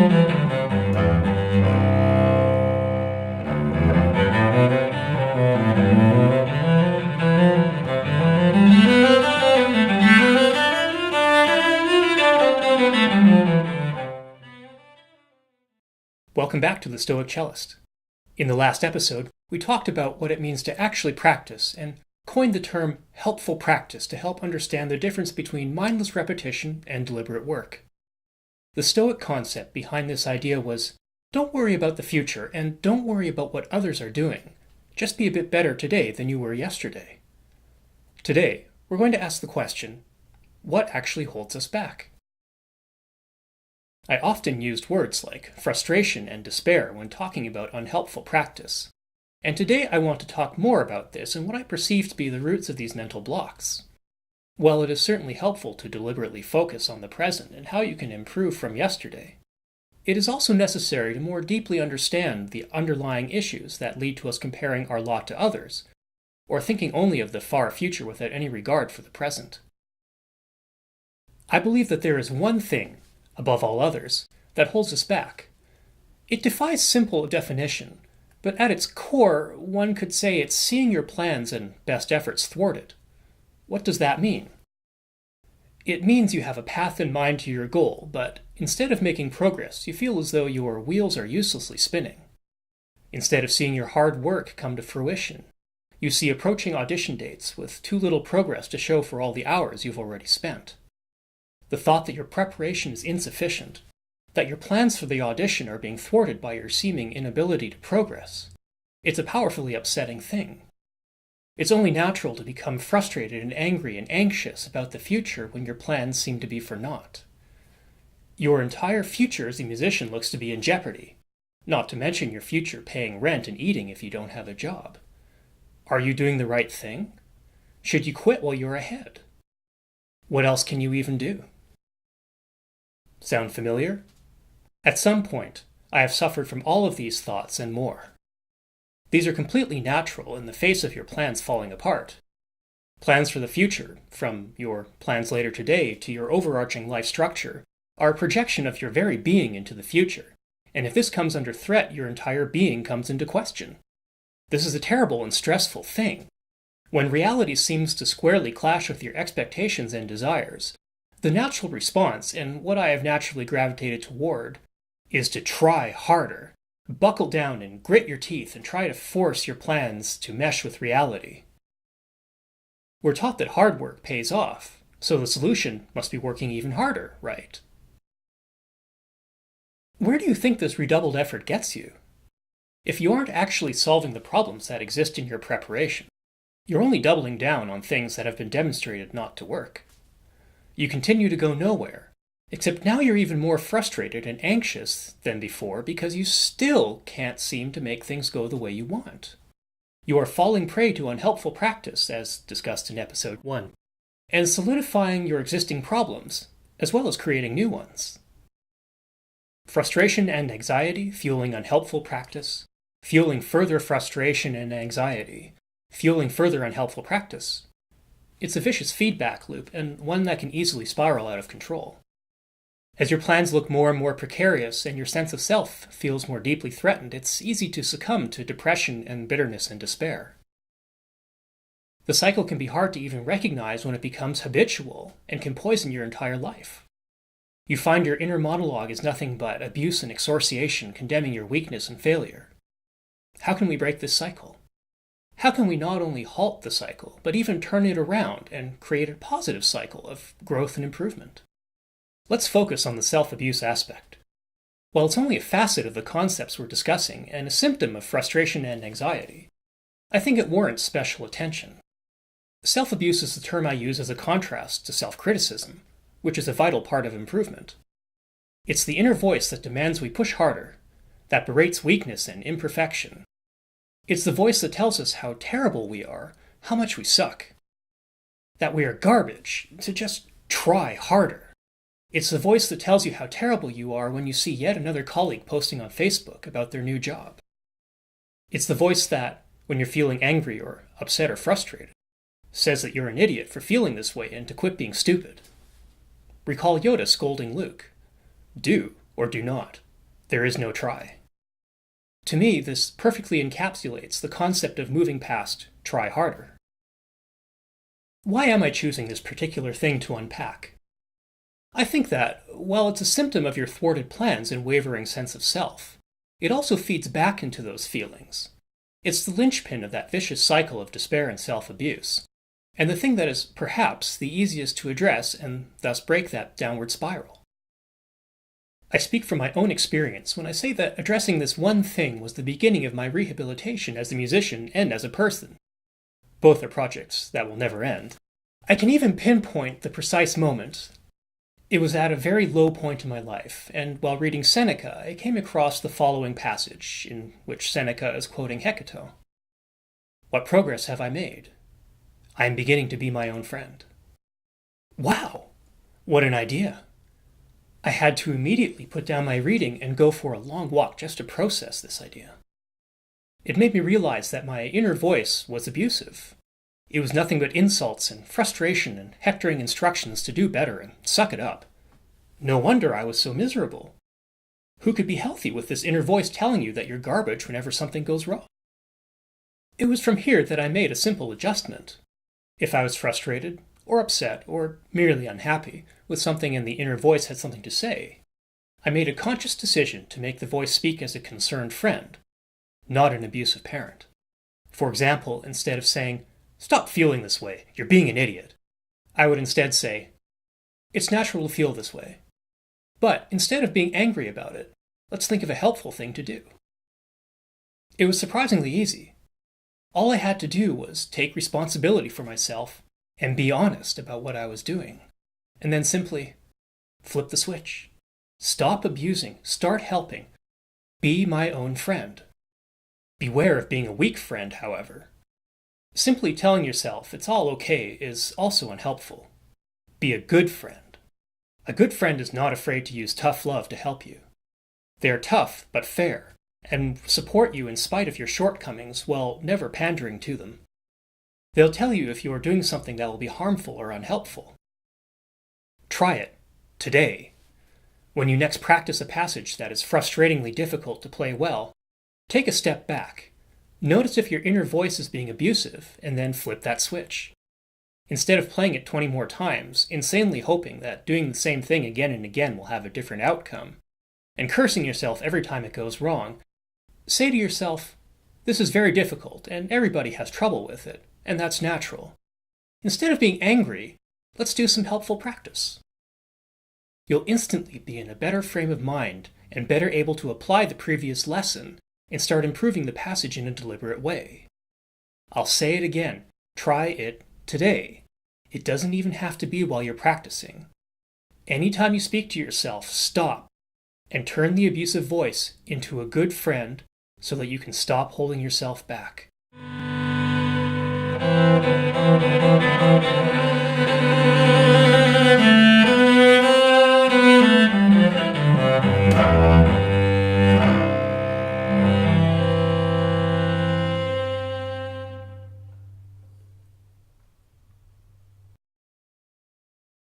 Welcome back to The Stoic Cellist. In the last episode, we talked about what it means to actually practice and coined the term helpful practice to help understand the difference between mindless repetition and deliberate work. The Stoic concept behind this idea was, don't worry about the future and don't worry about what others are doing. Just be a bit better today than you were yesterday. Today, we're going to ask the question, what actually holds us back? I often used words like frustration and despair when talking about unhelpful practice. And today I want to talk more about this and what I perceive to be the roots of these mental blocks. While it is certainly helpful to deliberately focus on the present and how you can improve from yesterday, it is also necessary to more deeply understand the underlying issues that lead to us comparing our lot to others, or thinking only of the far future without any regard for the present. I believe that there is one thing, above all others, that holds us back. It defies simple definition, but at its core, one could say it's seeing your plans and best efforts thwarted. What does that mean? It means you have a path in mind to your goal, but instead of making progress, you feel as though your wheels are uselessly spinning. Instead of seeing your hard work come to fruition, you see approaching audition dates with too little progress to show for all the hours you've already spent. The thought that your preparation is insufficient, that your plans for the audition are being thwarted by your seeming inability to progress, it's a powerfully upsetting thing. It's only natural to become frustrated and angry and anxious about the future when your plans seem to be for naught. Your entire future as a musician looks to be in jeopardy, not to mention your future paying rent and eating if you don't have a job. Are you doing the right thing? Should you quit while you're ahead? What else can you even do? Sound familiar? At some point, I have suffered from all of these thoughts and more. These are completely natural in the face of your plans falling apart. Plans for the future, from your plans later today to your overarching life structure, are a projection of your very being into the future, and if this comes under threat, your entire being comes into question. This is a terrible and stressful thing. When reality seems to squarely clash with your expectations and desires, the natural response, and what I have naturally gravitated toward, is to try harder. Buckle down and grit your teeth and try to force your plans to mesh with reality. We're taught that hard work pays off, so the solution must be working even harder, right? Where do you think this redoubled effort gets you? If you aren't actually solving the problems that exist in your preparation, you're only doubling down on things that have been demonstrated not to work. You continue to go nowhere, except now you're even more frustrated and anxious than before because you still can't seem to make things go the way you want. You are falling prey to unhelpful practice, as discussed in episode 1, and solidifying your existing problems, as well as creating new ones. Frustration and anxiety fueling unhelpful practice, fueling further frustration and anxiety, fueling further unhelpful practice. It's a vicious feedback loop, and one that can easily spiral out of control. As your plans look more and more precarious and your sense of self feels more deeply threatened, it's easy to succumb to depression and bitterness and despair. The cycle can be hard to even recognize when it becomes habitual and can poison your entire life. You find your inner monologue is nothing but abuse and exorciation condemning your weakness and failure. How can we break this cycle? How can we not only halt the cycle, but even turn it around and create a positive cycle of growth and improvement? Let's focus on the self-abuse aspect. While it's only a facet of the concepts we're discussing and a symptom of frustration and anxiety, I think it warrants special attention. Self-abuse is the term I use as a contrast to self-criticism, which is a vital part of improvement. It's the inner voice that demands we push harder, that berates weakness and imperfection. It's the voice that tells us how terrible we are, how much we suck, that we are garbage, to just try harder. It's the voice that tells you how terrible you are when you see yet another colleague posting on Facebook about their new job. It's the voice that, when you're feeling angry or upset or frustrated, says that you're an idiot for feeling this way and to quit being stupid. Recall Yoda scolding Luke. Do or do not. There is no try. To me, this perfectly encapsulates the concept of moving past try harder. Why am I choosing this particular thing to unpack? I think that, while it's a symptom of your thwarted plans and wavering sense of self, it also feeds back into those feelings. It's the linchpin of that vicious cycle of despair and self-abuse, and the thing that is perhaps the easiest to address and thus break that downward spiral. I speak from my own experience when I say that addressing this one thing was the beginning of my rehabilitation as a musician and as a person. Both are projects that will never end. I can even pinpoint the precise moment. It was at a very low point in my life, and while reading Seneca, I came across the following passage, in which Seneca is quoting Hecate. "What progress have I made? I am beginning to be my own friend." Wow! What an idea! I had to immediately put down my reading and go for a long walk just to process this idea. It made me realize that my inner voice was abusive. It was nothing but insults and frustration and hectoring instructions to do better and suck it up. No wonder I was so miserable. Who could be healthy with this inner voice telling you that you're garbage whenever something goes wrong? It was from here that I made a simple adjustment. If I was frustrated, or upset, or merely unhappy with something and the inner voice had something to say, I made a conscious decision to make the voice speak as a concerned friend, not an abusive parent. For example, instead of saying, "Stop feeling this way, you're being an idiot," I would instead say, "It's natural to feel this way. But instead of being angry about it, let's think of a helpful thing to do." It was surprisingly easy. All I had to do was take responsibility for myself and be honest about what I was doing, and then simply flip the switch. Stop abusing, start helping, be my own friend. Beware of being a weak friend, however. Simply telling yourself it's all okay is also unhelpful. Be a good friend. A good friend is not afraid to use tough love to help you. They are tough but fair, and support you in spite of your shortcomings while never pandering to them. They'll tell you if you are doing something that will be harmful or unhelpful. Try it, today. When you next practice a passage that is frustratingly difficult to play well, take a step back. Notice if your inner voice is being abusive, and then flip that switch. Instead of playing it 20 more times, insanely hoping that doing the same thing again and again will have a different outcome, and cursing yourself every time it goes wrong, say to yourself, "This is very difficult, and everybody has trouble with it, and that's natural. Instead of being angry, let's do some helpful practice." You'll instantly be in a better frame of mind and better able to apply the previous lesson and start improving the passage in a deliberate way. I'll say it again, try it today. It doesn't even have to be while you're practicing. Anytime you speak to yourself, stop and turn the abusive voice into a good friend so that you can stop holding yourself back.